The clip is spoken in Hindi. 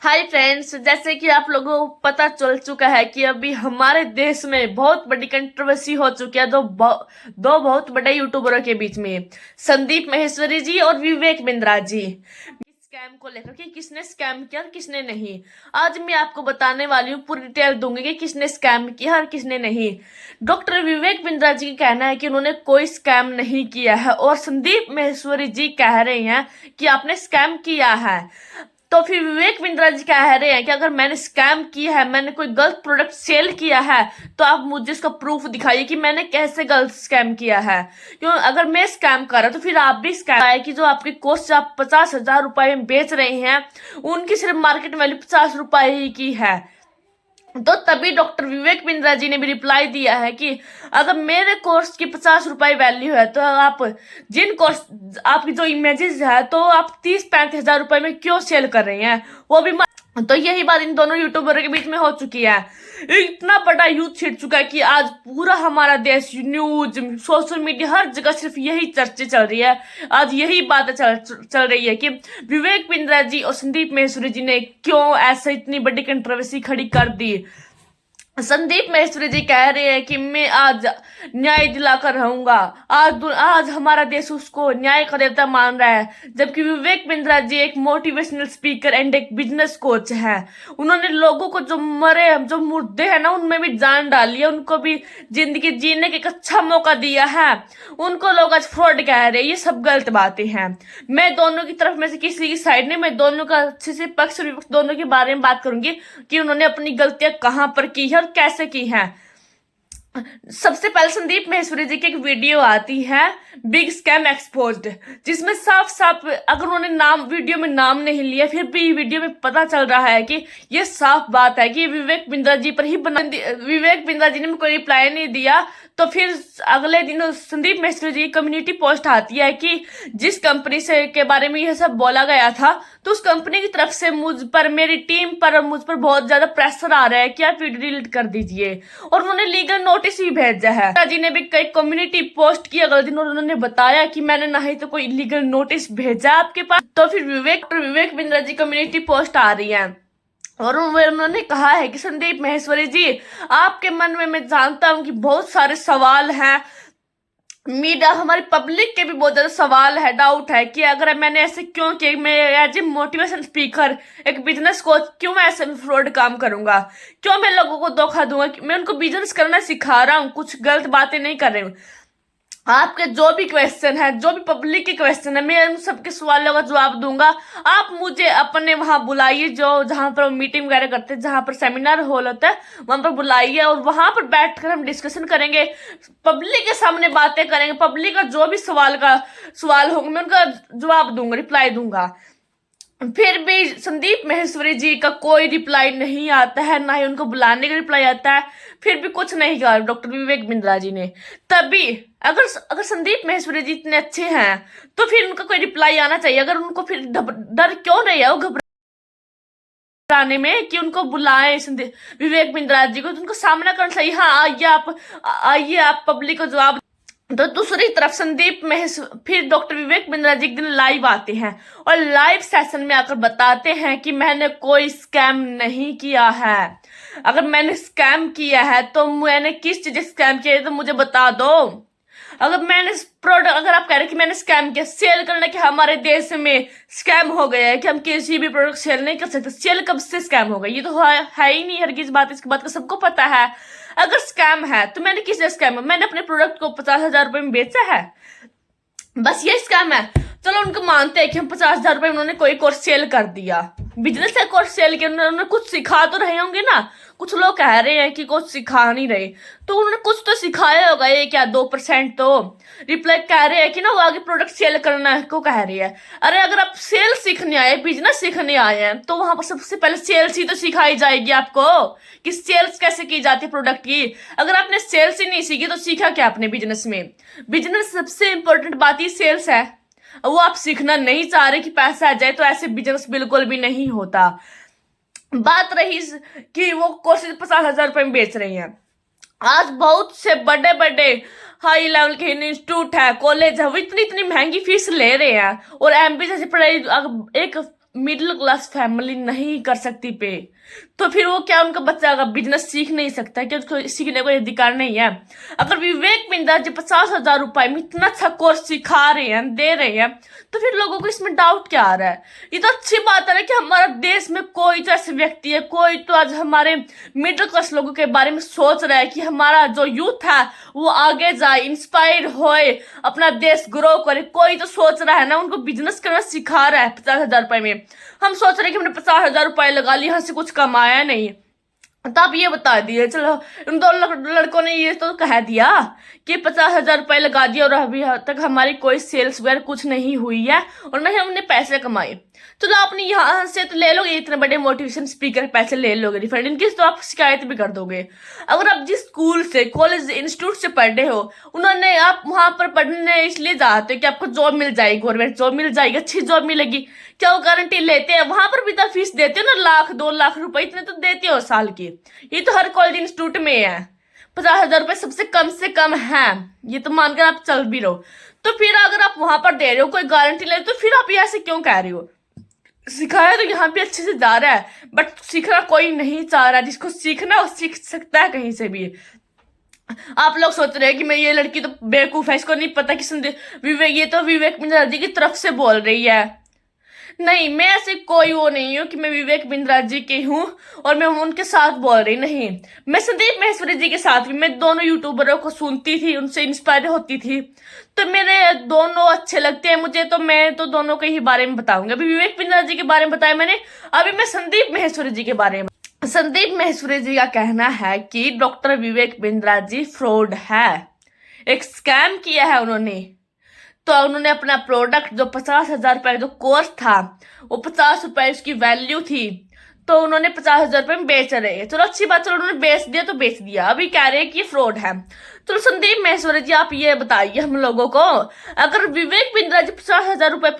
हाय फ्रेंड्स, जैसे कि आप लोगों को पता चल चुका है कि अभी हमारे देश में बहुत बड़ी कंट्रोवर्सी हो चुकी है दो बहुत बड़े यूट्यूबरों के बीच में, संदीप माहेश्वरी जी और विवेक बिंद्रा जी। स्कैम को लेकर कि किसने स्कैम किया और किसने नहीं। आज मैं आपको बताने वाली हूँ, पूरी डिटेल दूंगी कि किसने स्कैम किया और किसने नहीं। डॉक्टर विवेक बिंद्रा जी का कहना है कि उन्होंने कोई स्कैम नहीं किया है और संदीप माहेश्वरी जी कह रहे हैं कि आपने स्कैम किया है। तो फिर विवेक बिंद्रा जी कह रहे हैं कि अगर मैंने स्कैम किया है, मैंने कोई गलत प्रोडक्ट सेल किया है, तो आप मुझे इसका प्रूफ दिखाइए कि मैंने कैसे गलत स्कैम किया है। क्यों? अगर मैं स्कैम कर रहा तो फिर आप भी स्कैम है कि जो आपके कोर्स आप 50,000 रुपए में बेच रहे हैं, उनकी सिर्फ मार्केट वैल्यू 50 रुपए ही की है। तो तभी डॉक्टर विवेक बिंद्रा जी ने भी रिप्लाई दिया है कि अगर मेरे कोर्स की 50 रुपए वैल्यू है तो आप जिन कोर्स आपकी जो इमेजेस है तो आप 30-35 हजार रुपए में क्यों सेल कर रहे हैं, वो भी तो यही बात इन दोनों यूट्यूबरों के बीच में हो चुकी है। इतना बड़ा युद्ध छिड़ चुका है कि आज पूरा हमारा देश, न्यूज, सोशल मीडिया, हर जगह सिर्फ यही चर्चा चल रही है। आज यही बात चल रही है कि विवेक बिंद्रा जी और संदीप माहेश्वरी जी ने क्यों ऐसा इतनी बड़ी कंट्रोवर्सी खड़ी कर दी। संदीप माहेश्वरी जी कह रहे हैं कि मैं आज न्याय दिलाकर रहूंगा। आज हमारा देश उसको न्याय का देवता मान रहा है, जबकि विवेक बिंद्रा जी एक मोटिवेशनल स्पीकर एंड एक बिजनेस कोच है। उन्होंने लोगों को जो मुर्दे हैं ना, उनमें भी जान डाली है, उनको भी जिंदगी जीने का एक अच्छा मौका दिया है। उनको लोग आज फ्रॉड कह रहे हैं। ये सब गलत बातें हैं। मैं दोनों की तरफ में से किसी की साइड नहीं, मैं दोनों का अच्छे से पक्ष और विपक्ष दोनों के बारे में बात करूंगी कि उन्होंने अपनी गलतियां कहां पर की है और कैसे की है। सबसे पहले संदीप माहेश्वरी जी की एक वीडियो आती है, बिग स्कैम एक्सपोज्ड, जिसमें साफ साफ, अगर उन्होंने नाम वीडियो में नाम नहीं लिया, फिर भी वीडियो में पता चल रहा है कि ये साफ बात है कि विवेक बिंद्रा जी पर ही विवेक बिंद्रा जी ने कोई रिप्लाई नहीं दिया। तो फिर अगले दिन संदीप माहेश्वरी जी की कम्युनिटी पोस्ट आती है कि जिस कंपनी से के बारे में यह सब बोला गया था, तो उस कंपनी की तरफ से मुझ पर, मेरी टीम पर, मुझ पर बहुत ज्यादा प्रेशर आ रहा है कि आप वीडियो डिलीट कर दीजिए। और उन्होंने लीगल नोटिस भी भेजा है। जी ने भी कई कम्युनिटी पोस्ट की अगले दिन और उन्होंने बताया कि मैंने ना ही तो कोई लीगल नोटिस भेजा आपके पास। तो फिर विवेक बिंद्रा जी कम्युनिटी पोस्ट आ रही है और उन्होंने कहा है कि संदीप माहेश्वरी जी, आपके मन में मैं जानता हूं कि बहुत सारे सवाल हैं, मीडिया, हमारी पब्लिक के भी बहुत ज्यादा सवाल है, डाउट है कि अगर मैंने ऐसे क्यों किया, मैं एज ए मोटिवेशन स्पीकर, एक बिजनेस कोच, क्यों मैं ऐसे फ्रॉड काम करूंगा, क्यों मैं लोगों को धोखा दूंगा। मैं उनको बिजनेस करना सिखा रहा हूँ, कुछ गलत बातें नहीं कर रही हूँ। आपके जो भी क्वेश्चन है, जो भी पब्लिक के क्वेश्चन है, मैं उन सबके सवालों का जवाब दूंगा। आप मुझे अपने वहां बुलाइए, जो जहां पर मीटिंग वगैरह करते हैं, जहां पर सेमिनार हॉल होता है, वहां पर बुलाइए और वहां पर बैठकर हम डिस्कशन करेंगे, पब्लिक के सामने बातें करेंगे। पब्लिक का जो भी सवाल होंगे मैं उनका जवाब दूंगा, रिप्लाई दूंगा। फिर भी संदीप माहेश्वरी जी का कोई रिप्लाई नहीं आता है, ना ही उनको बुलाने का रिप्लाई आता है। फिर भी कुछ नहीं कहा डॉक्टर विवेक बिंद्रा जी ने। तभी अगर अगर संदीप माहेश्वरी जी इतने अच्छे हैं तो फिर उनका कोई रिप्लाई आना चाहिए। अगर उनको फिर डर क्यों नहीं है वो घबराने में कि उनको बुलाए विवेक बिंद्रा जी को, तो उनको सामना करना चाहिए। हाँ, आइए आप पब्लिक को जवाब। तो दूसरी तरफ फिर डॉक्टर विवेक बिंद्रा जी एक दिन लाइव आते हैं और लाइव सेशन में आकर बताते हैं कि मैंने कोई स्कैम नहीं किया है। अगर मैंने स्कैम किया है तो मैंने किस चीज स्कैम किया है तो मुझे बता दो। अगर आप कह रहे हैं कि मैंने स्कैम किया, सेल करने के, हमारे देश में स्कैम हो गया है कि हम किसी भी प्रोडक्ट सेल नहीं कर सकते। सेल कब से स्कैम हो गई? ये तो है ही नहीं, हरगिज बात, इसकी बात का सबको पता है। अगर स्कैम है तो मैंने किस स्कैम है? मैंने अपने प्रोडक्ट को 50,000 रुपए में बेचा है, बस ये स्कैम है। चलो उनको मानते हैं कि हम 50,000 रुपए में उन्होंने कोई कोर्स सेल कर दिया, बिजनेस का कोर्स सेल किया, उन्होंने कुछ सिखा तो रहे होंगे ना। कुछ लोग कह रहे हैं कि कुछ सिखा नहीं रहे, तो उन्होंने कुछ तो सिखाया होगा। ये क्या 2% तो रिप्लाई कह रहे हैं कि ना वो आगे प्रोडक्ट सेल करना को कह रही है। अरे अगर आप सेल सीखने आए, बिजनेस सीखने आए हैं, तो वहां पर सबसे पहले सेल्स ही तो सिखाई जाएगी आपको कि सेल्स कैसे की जाती है प्रोडक्ट की। अगर आपने सेल्स ही नहीं सीखी तो सीखा क्या आपने बिजनेस में? बिजनेस सबसे इंपॉर्टेंट बात ही सेल्स है। वो आप सीखना नहीं चाह रहे कि पैसा आ जाए, तो ऐसे बिजनेस बिल्कुल भी नहीं होता। बात रही कि वो कोर्स 50,000 रुपए में बेच रही हैं। आज बहुत से बड़े बड़े हाई लेवल के इंस्टीट्यूट है, कॉलेज है, वो इतनी इतनी महंगी फीस ले रहे हैं और एमबी जैसी पढ़ाई एक मिडिल क्लास फैमिली नहीं कर सकती पे, तो फिर वो क्या उनका बच्चा अगर बिजनेस सीख नहीं सकता? क्या उसको सीखने को अधिकार नहीं है? अगर विवेक बिंद्रा जी 50,000 रुपए में इतना अच्छा कोर्स सिखा रहे हैं, दे रहे हैं, तो फिर लोगों को इसमें डाउट क्या आ रहा है? ये तो अच्छी बात है ना कि हमारा देश में कोई तो ऐसे व्यक्ति है, कोई तो आज हमारे मिडिल क्लास लोगों के बारे में सोच रहा है कि हमारा जो यूथ है वो आगे जाए, इंस्पायर होए, अपना देश ग्रो करे। कोई तो सोच रहा है ना, उनको बिजनेस करना सिखा रहा है 50,000 रुपए में। हम सोच रहे हैं कि हमने 50,000 रुपए लगा लिए, यहाँ से कुछ कमाया नहीं, तो आप ये बता दिए। चलो उन दो लड़कों ने ये तो कह दिया कि 50,000 रुपए लगा दिए और अभी तक हमारी कोई सेल्स वगैरह कुछ नहीं हुई है और नहीं हमने पैसे कमाए। चलो आपने यहाँ से तो ले लोगे, इतने बड़े मोटिवेशन स्पीकर पैसे ले लोगे रिफंड, इनकी तो आप शिकायत भी कर दोगे। अगर आप जिस स्कूल से, कॉलेज, इंस्टीट्यूट से पढ़ रहे हो, उन्होंने आप वहां पर पढ़ने इसलिए जाते हो कि आपको जॉब मिल जाएगी, गवर्नमेंट जॉब मिल जाएगी, अच्छी जॉब मिलेगी, क्या वो गारंटी लेते हैं? वहां पर भी तो फीस देते हो ना, 1,00,000-2,00,000 रुपए इतने तो देते हो साल की। ये तो हर कॉलेज इंस्टीट्यूट में है। 50,000 रुपए सबसे कम से कम है, ये तो मानकर आप चल भी रहो। तो फिर अगर आप वहां पर दे रहे हो, कोई गारंटी ले रहे हो, तो फिर आप ये ऐसे क्यों कह रहे हो? सिखाया तो यहाँ भी अच्छे से जा रहा है, बट सीखना कोई नहीं चाह रहा। जिसको सीखना वो सीख सकता है कहीं से भी। आप लोग सोच रहे हैं कि मैं ये लड़की तो बेवकूफ है, इसको नहीं पता कि विवेक, ये तो विवेक बिंद्रा जी की तरफ से बोल रही है। नहीं, मैं ऐसे कोई वो नहीं हूँ कि मैं विवेक बिंद्रा जी की हूँ और मैं उनके साथ बोल रही, नहीं। मैं संदीप महेश्वरी जी के साथ भी, मैं दोनों यूट्यूबरों को सुनती थी, उनसे इंस्पायर होती थी, तो मेरे दोनों अच्छे लगते हैं मुझे, तो मैं तो दोनों के ही बारे में बताऊंगी। अभी विवेक बिंद्रा जी के बारे में बताया मैंने, अभी मैं संदीप महेश्वरी जी के बारे में। संदीप महेश्वरी जी का कहना है कि डॉक्टर विवेक बिंद्रा जी फ्रॉड है, एक स्कैम किया है उन्होंने। तो उन्होंने अपना प्रोडक्ट जो 50,000 रुपए जो कोर्स था, वो 50 रुपए उसकी वैल्यू थी, तो उन्होंने 50,000 रुपए में बेच रहे हैं। चलो अच्छी बात, चलो उन्होंने बेच दिया तो बेच दिया, अभी कह रहे हैं कि ये फ्रॉड है। चलो संदीप महेश्वरी जी आप ये बताइए हम लोगों को, अगर विवेक बिंद्रा जी 50,000 रुपए